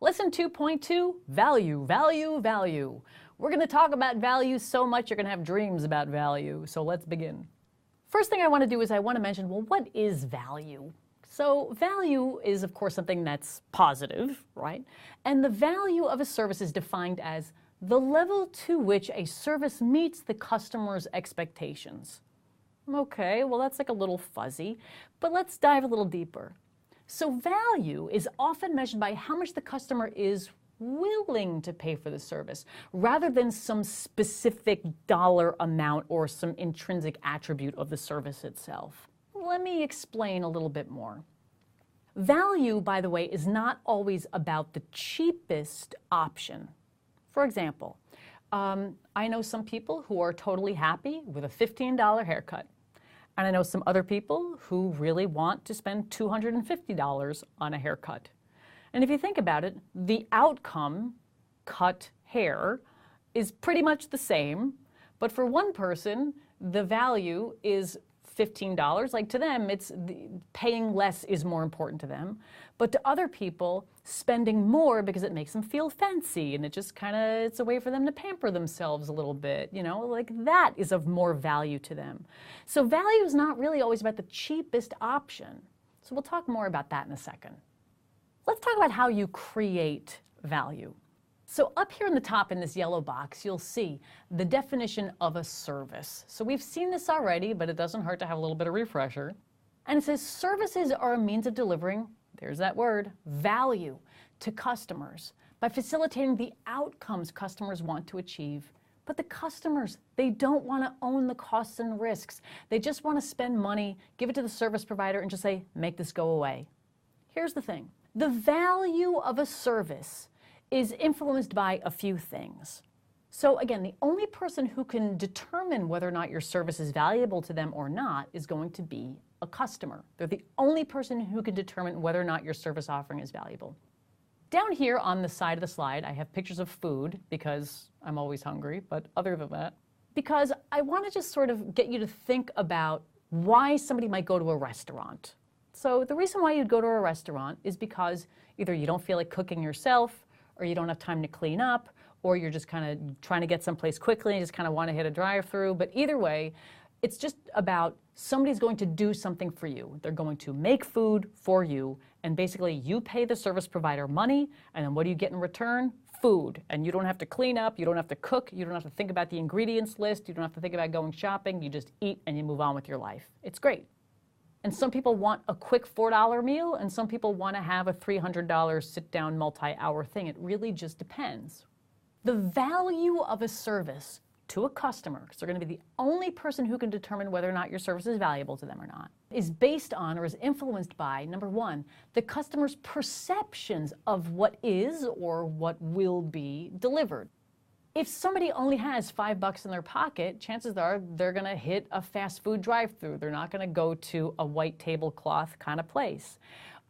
Lesson 2.2, value, value, value. We're going to talk about value so much you're going to have dreams about value. So let's begin. First thing I want to do is I want to mention, well, what is value? So value is, of course, something that's positive, right? And the value of a service is defined as the level to which a service meets the customer's expectations. Okay, well, that's like a little fuzzy, but let's dive a little deeper. So value is often measured by how much the customer is willing to pay for the service, rather than some specific dollar amount or some intrinsic attribute of the service itself. Let me explain a little bit more. Value, by the way, is not always about the cheapest option. For example, I know some people who are totally happy with a $15 haircut. And I know some other people who really want to spend $250 on a haircut. And if you think about it, the outcome, cut hair, is pretty much the same. But for one person, the value is $15. Like to them, paying less is more important to them. But to other people, spending more because it makes them feel fancy and it's a way for them to pamper themselves a little bit, like that is of more value to them. So value is not really always about the cheapest option. So we'll talk more about that in a second. Let's talk about how you create value. So up here in the top in this yellow box, you'll see the definition of a service. So we've seen this already, but it doesn't hurt to have a little bit of refresher. And it says services are a means of delivering, there's that word, value to customers by facilitating the outcomes customers want to achieve. But the customers, they don't want to own the costs and risks. They just want to spend money, give it to the service provider, and just say, make this go away. Here's the thing. The value of a service is influenced by a few things. So again, the only person who can determine whether or not your service is valuable to them or not is going to be a customer. They're the only person who can determine whether or not your service offering is valuable. Down here on the side of the slide, I have pictures of food because I'm always hungry, but other than that, because I want to just sort of get you to think about why somebody might go to a restaurant. So the reason why you'd go to a restaurant is because either you don't feel like cooking yourself, or you don't have time to clean up, or you're just kind of trying to get someplace quickly and you just kind of want to hit a drive-through. But either way, it's just about somebody's going to do something for you. They're going to make food for you, and basically you pay the service provider money, and then what do you get in return? Food. And you don't have to clean up, you don't have to cook, you don't have to think about the ingredients list, you don't have to think about going shopping, you just eat and you move on with your life. It's great. And some people want a quick $4 meal, and some people want to have a $300 sit-down multi-hour thing. It really just depends. The value of a service to a customer, because they're going to be the only person who can determine whether or not your service is valuable to them or not, is based on or is influenced by, number one, the customer's perceptions of what is or what will be delivered. If somebody only has $5 in their pocket, chances are they're going to hit a fast food drive-through. They're not going to go to a white tablecloth kind of place.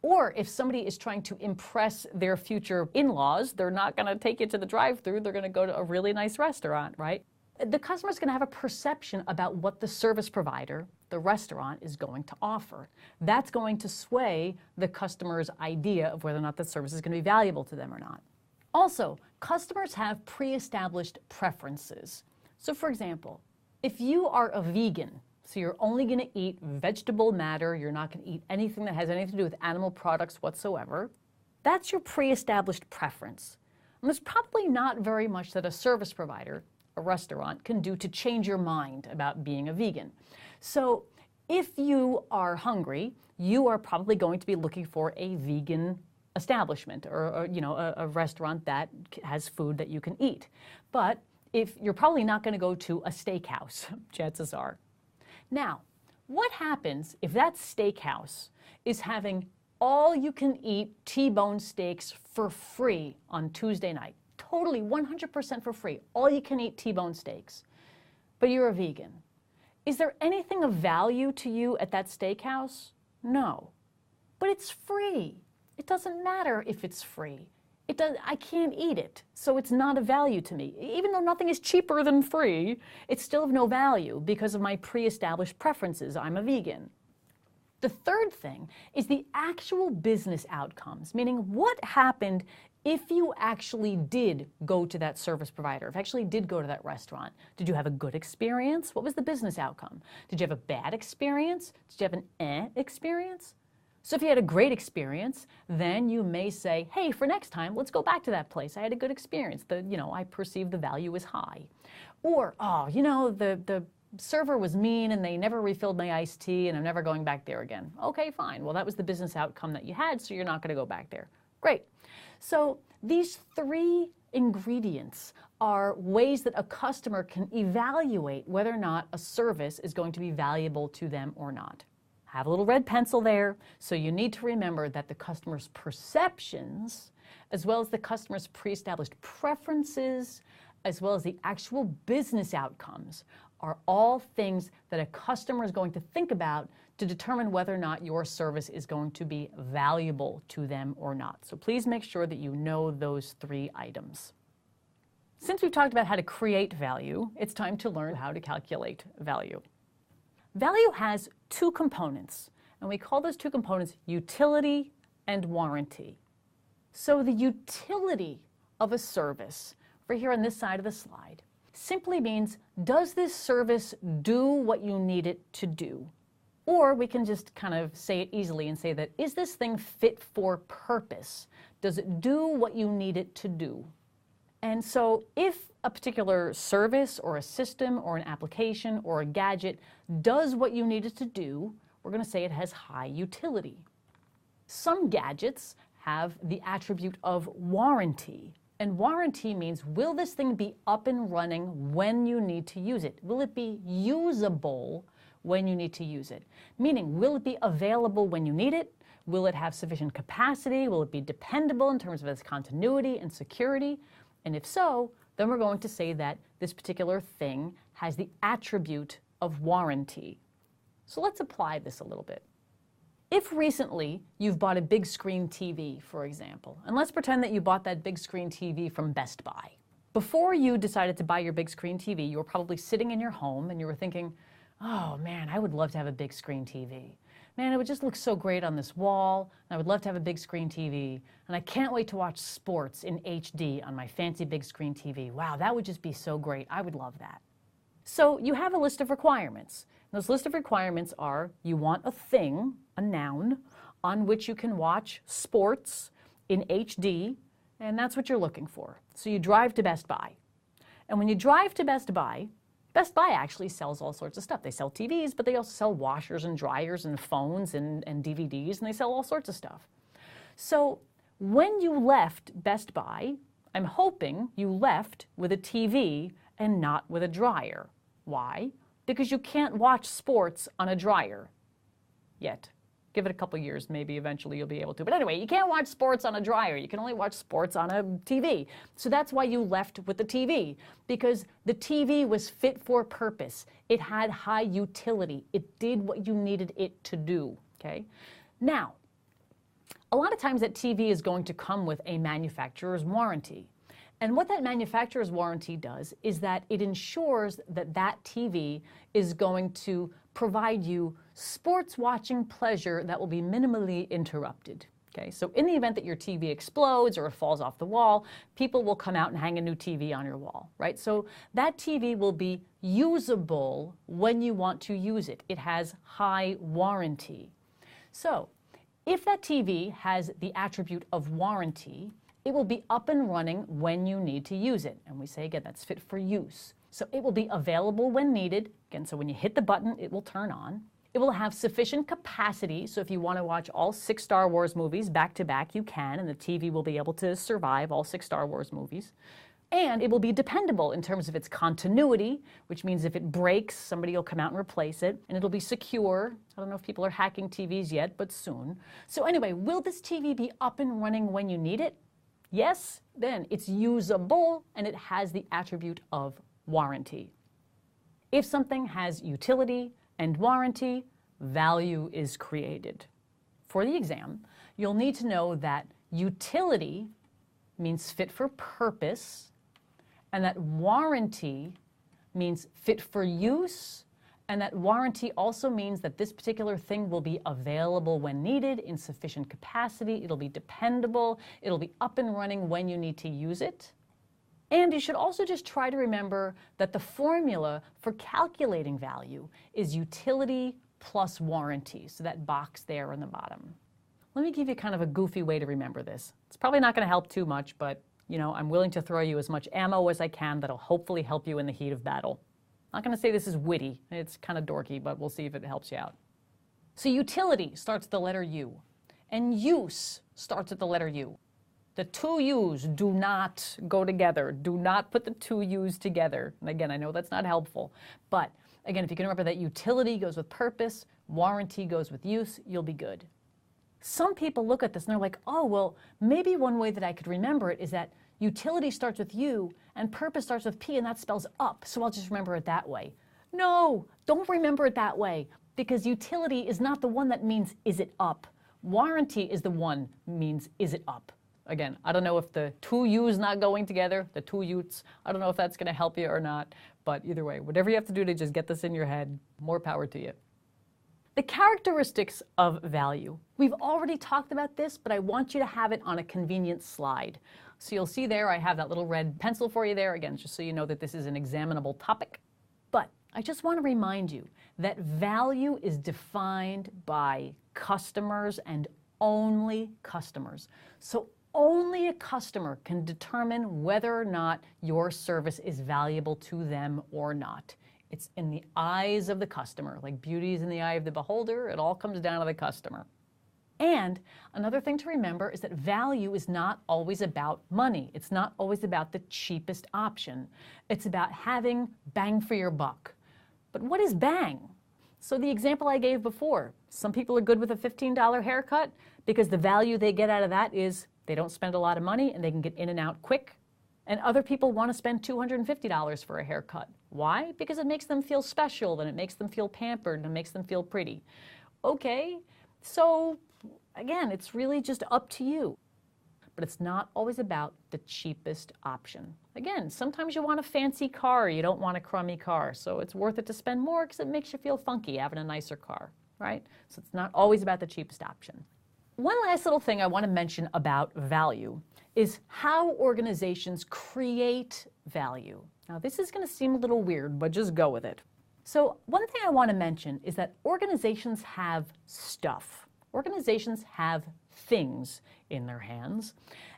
Or if somebody is trying to impress their future in-laws, they're not going to take you to the drive-through. They're going to go to a really nice restaurant, right? The customer's going to have a perception about what the service provider, the restaurant, is going to offer. That's going to sway the customer's idea of whether or not the service is going to be valuable to them or not. Also, customers have pre-established preferences. So for example, if you are a vegan, so you're only going to eat vegetable matter, you're not going to eat anything that has anything to do with animal products whatsoever, that's your pre-established preference. And there's probably not very much that a service provider, a restaurant, can do to change your mind about being a vegan. So if you are hungry, you are probably going to be looking for a vegan establishment or a restaurant that has food that you can eat. But if you're probably not going to go to a steakhouse, chances are. Now, what happens if that steakhouse is having all you can eat T-bone steaks for free on Tuesday night? Totally 100% for free, all you can eat T-bone steaks, but you're a vegan. Is there anything of value to you at that steakhouse? No, but it's free. It doesn't matter if it's free. I can't eat it, so it's not of value to me. Even though nothing is cheaper than free, it's still of no value because of my pre-established preferences. I'm a vegan. The third thing is the actual business outcomes, meaning what happened if you actually did go to that service provider, if you actually did go to that restaurant, did you have a good experience? What was the business outcome? Did you have a bad experience? Did you have an experience? So if you had a great experience, then you may say, hey, for next time, let's go back to that place. I had a good experience. I perceived the value as high. Or, oh, the server was mean and they never refilled my iced tea and I'm never going back there again. Okay, fine. Well, that was the business outcome that you had, so you're not going to go back there. Great. So these three ingredients are ways that a customer can evaluate whether or not a service is going to be valuable to them or not. Have a little red pencil there, so you need to remember that the customer's perceptions, as well as the customer's pre-established preferences, as well as the actual business outcomes, are all things that a customer is going to think about to determine whether or not your service is going to be valuable to them or not. So please make sure that you know those three items. Since we've talked about how to create value, it's time to learn how to calculate value. Value has two components, and we call those two components utility and warranty. So the utility of a service, over here on this side of the slide, simply means, does this service do what you need it to do? Or we can just kind of say it easily and say that, is this thing fit for purpose? Does it do what you need it to do? And so if a particular service or a system or an application or a gadget does what you need it to do, we're going to say it has high utility. Some gadgets have the attribute of warranty. And warranty means, will this thing be up and running when you need to use it? Will it be usable when you need to use it? Meaning, will it be available when you need it? Will it have sufficient capacity? Will it be dependable in terms of its continuity and security? And if so, then we're going to say that this particular thing has the attribute of warranty. So let's apply this a little bit. If recently you've bought a big screen TV, for example, and let's pretend that you bought that big screen TV from Best Buy. Before you decided to buy your big screen TV, you were probably sitting in your home and you were thinking, oh man, I would love to have a big screen TV. Man, it would just look so great on this wall. I would love to have a big screen TV. And I can't wait to watch sports in HD on my fancy big screen TV. Wow, that would just be so great. I would love that. So you have a list of requirements. Those list of requirements are, you want a thing, a noun, on which you can watch sports in HD, and that's what you're looking for. So you drive to Best Buy. And when you drive to Best Buy actually sells all sorts of stuff. They sell TVs, but they also sell washers and dryers and phones and DVDs, and they sell all sorts of stuff. So when you left Best Buy, I'm hoping you left with a TV and not with a dryer. Why? Because you can't watch sports on a dryer yet. Give it a couple years, maybe eventually you'll be able to. But anyway, you can't watch sports on a dryer. You can only watch sports on a TV. So that's why you left with the TV, because the TV was fit for purpose. It had high utility. It did what you needed it to do, okay? Now, a lot of times that TV is going to come with a manufacturer's warranty. And what that manufacturer's warranty does is that it ensures that that TV is going to provide you sports watching pleasure that will be minimally interrupted. Okay, so in the event that your TV explodes or it falls off the wall, people will come out and hang a new TV on your wall, right? So that TV will be usable when you want to use it. It has high warranty. So if that TV has the attribute of warranty, it will be up and running when you need to use it. And we say again, that's fit for use. So it will be available when needed. Again, so when you hit the button, it will turn on. It will have sufficient capacity, so if you want to watch all 6 Star Wars movies back to back, you can, and the TV will be able to survive all 6 Star Wars movies. And it will be dependable in terms of its continuity, which means if it breaks, somebody will come out and replace it, and it'll be secure. I don't know if people are hacking TVs yet, but soon. So anyway, will this TV be up and running when you need it? Yes, then it's usable, and it has the attribute of warranty. If something has utility and warranty, value is created. For the exam, you'll need to know that utility means fit for purpose, and that warranty means fit for use, And that warranty also means that this particular thing will be available when needed in sufficient capacity. It'll be dependable. It'll be up and running when you need to use it. And you should also just try to remember that the formula for calculating value is utility plus warranty. So that box there on the bottom. Let me give you kind of a goofy way to remember this. It's probably not going to help too much, but I'm willing to throw you as much ammo as I can that'll hopefully help you in the heat of battle. I'm not going to say this is witty. It's kind of dorky, but we'll see if it helps you out. So utility starts with the letter U, and use starts with the letter U. The two U's do not go together. Do not put the two U's together. And again, I know that's not helpful, but again, if you can remember that utility goes with purpose, warranty goes with use, you'll be good. Some people look at this and they're like, oh, well, maybe one way that I could remember it is that utility starts with U and purpose starts with P, and that spells up, so I'll just remember it that way. No, don't remember it that way, because utility is not the one that means is it up. Warranty is the one means is it up. Again, I don't know if the two U's not going together, the two Utes, I don't know if that's going to help you or not, but either way, whatever you have to do to just get this in your head, more power to you. The characteristics of value. We've already talked about this, but I want you to have it on a convenient slide. So you'll see there, I have that little red pencil for you there, again, just so you know that this is an examinable topic. But I just want to remind you that value is defined by customers and only customers. So only a customer can determine whether or not your service is valuable to them or not. It's in the eyes of the customer. Like beauty is in the eye of the beholder, it all comes down to the customer. And another thing to remember is that value is not always about money. It's not always about the cheapest option. It's about having bang for your buck. But what is bang? So the example I gave before, some people are good with a $15 haircut because the value they get out of that is they don't spend a lot of money and they can get in and out quick. And other people want to spend $250 for a haircut. Why? Because it makes them feel special and it makes them feel pampered and it makes them feel pretty. Okay, so again, it's really just up to you. But it's not always about the cheapest option. Again, sometimes you want a fancy car, you don't want a crummy car, so it's worth it to spend more because it makes you feel funky having a nicer car, right? So it's not always about the cheapest option. One last little thing I want to mention about value is how organizations create value. Now, this is going to seem a little weird, but just go with it. So one thing I want to mention is that organizations have stuff. Organizations have things in their hands,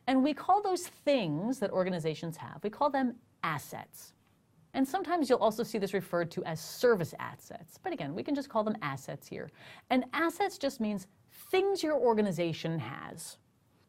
and we call those things that organizations have, we call them assets. And sometimes you'll also see this referred to as service assets. But again, we can just call them assets here. And assets just means things your organization has.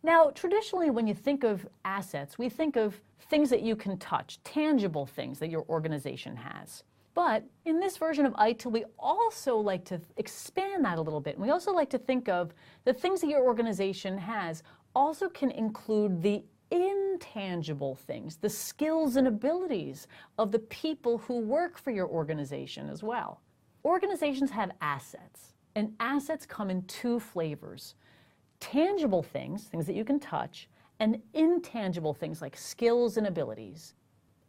Now, traditionally, when you think of assets, we think of things that you can touch, tangible things that your organization has. But in this version of ITIL, we also like to expand that a little bit. And we also like to think of the things that your organization has also can include the intangible things, the skills and abilities of the people who work for your organization as well. Organizations have assets, and assets come in two flavors. Tangible things, things that you can touch, and intangible things like skills and abilities.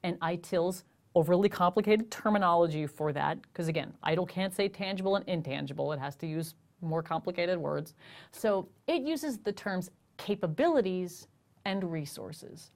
And ITIL's overly complicated terminology for that, because again, ITIL can't say tangible and intangible, it has to use more complicated words. So it uses the terms capabilities and resources.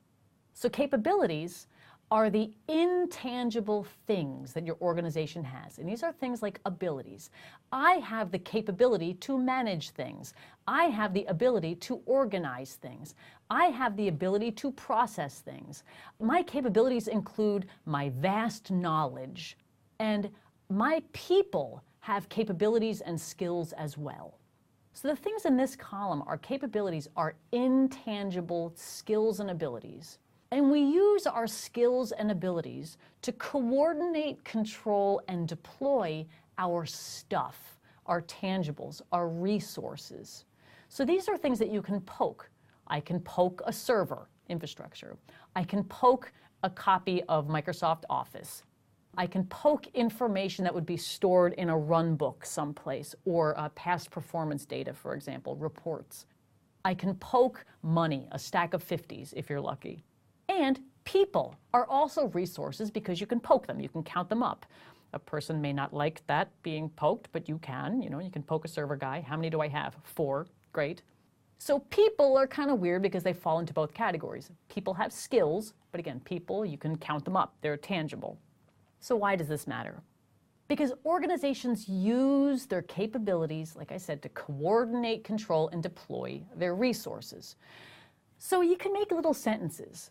So capabilities are the intangible things that your organization has. And these are things like abilities. I have the capability to manage things. I have the ability to organize things. I have the ability to process things. My capabilities include my vast knowledge. And my people have capabilities and skills as well. So the things in this column, our capabilities, are intangible skills and abilities. And we use our skills and abilities to coordinate, control, and deploy our stuff, our tangibles, our resources. So these are things that you can poke. I can poke a server infrastructure. I can poke a copy of Microsoft Office. I can poke information that would be stored in a run book someplace, or past performance data, for example, reports. I can poke money, a stack of 50s if you're lucky. And people are also resources because you can poke them, you can count them up. A person may not like that being poked, but you can. You can poke a server guy. How many do I have? 4. Great. So people are kind of weird because they fall into both categories. People have skills, but again, people, you can count them up. They're tangible. So why does this matter? Because organizations use their capabilities, like I said, to coordinate, control, and deploy their resources. So you can make little sentences.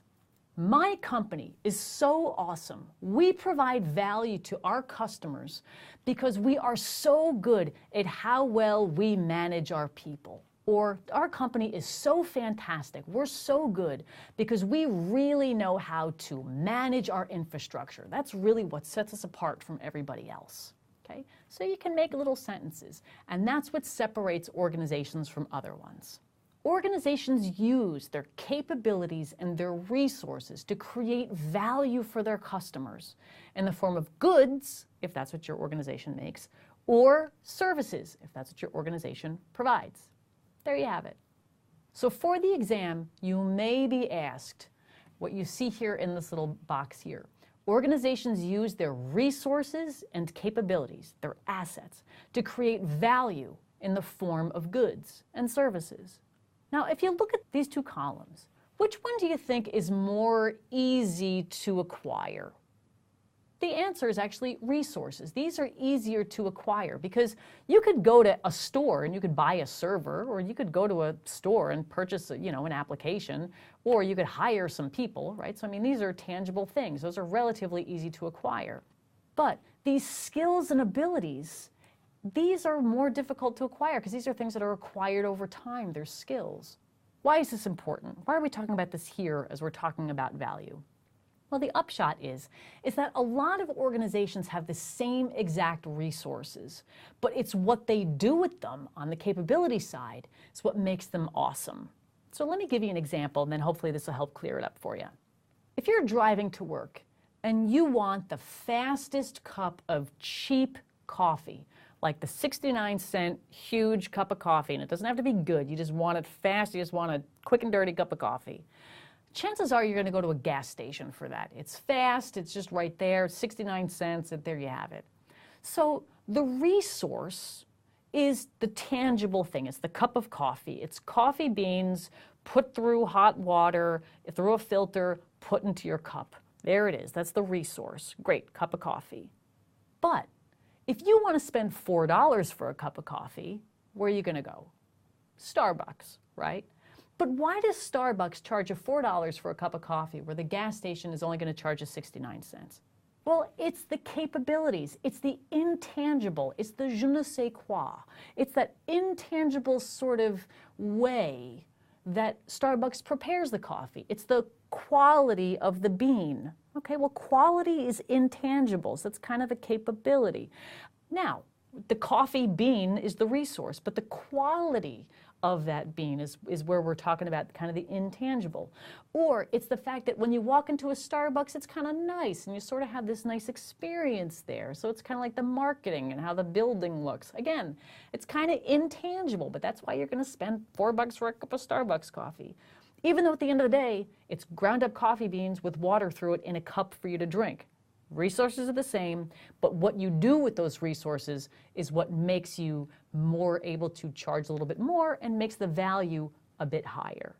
My company is so awesome. We provide value to our customers because we are so good at how well we manage our people. Or our company is so fantastic. We're so good because we really know how to manage our infrastructure. That's really what sets us apart from everybody else. Okay? So you can make little sentences, and that's what separates organizations from other ones. Organizations use their capabilities and their resources to create value for their customers in the form of goods, if that's what your organization makes, or services, if that's what your organization provides. There you have it. So for the exam, you may be asked what you see here in this little box here. Organizations use their resources and capabilities, their assets, to create value in the form of goods and services. Now, if you look at these 2 columns, which one do you think is more easy to acquire? The answer is actually resources. These are easier to acquire because you could go to a store and you could buy a server, or you could go to a store and purchase an application, or you could hire some people, right? So, these are tangible things. Those are relatively easy to acquire. But these skills and abilities, these are more difficult to acquire because these are things that are acquired over time. They're skills. Why is this important? Why are we talking about this here as we're talking about value? Well, the upshot is that a lot of organizations have the same exact resources, but it's what they do with them on the capability side is what makes them awesome. So let me give you an example, and then hopefully this will help clear it up for you. If you're driving to work and you want the fastest cup of cheap coffee, like the 69-cent huge cup of coffee, and it doesn't have to be good, you just want it fast, you just want a quick and dirty cup of coffee, chances are you're going to go to a gas station for that. It's fast, it's just right there, 69 cents, and there you have it. So the resource is the tangible thing. It's the cup of coffee. It's coffee beans put through hot water, through a filter, put into your cup. There it is. That's the resource. Great, cup of coffee. But if you want to spend $4 for a cup of coffee, where are you going to go? Starbucks, right? But why does Starbucks charge you $4 for a cup of coffee where the gas station is only going to charge you 69 cents? Well, it's the capabilities. It's the intangible. It's the je ne sais quoi. It's that intangible sort of way that Starbucks prepares the coffee. It's the quality of the bean. Okay, well, quality is intangible, so it's kind of a capability. Now, the coffee bean is the resource, but the quality of that bean is where we're talking about kind of the intangible. Or it's the fact that when you walk into a Starbucks, it's kind of nice and you sort of have this nice experience there. So it's kind of like the marketing and how the building looks. Again, it's kind of intangible, but that's why you're going to spend $4 for a cup of Starbucks coffee. Even though at the end of the day, it's ground up coffee beans with water through it in a cup for you to drink. Resources are the same, but what you do with those resources is what makes you more able to charge a little bit more and makes the value a bit higher.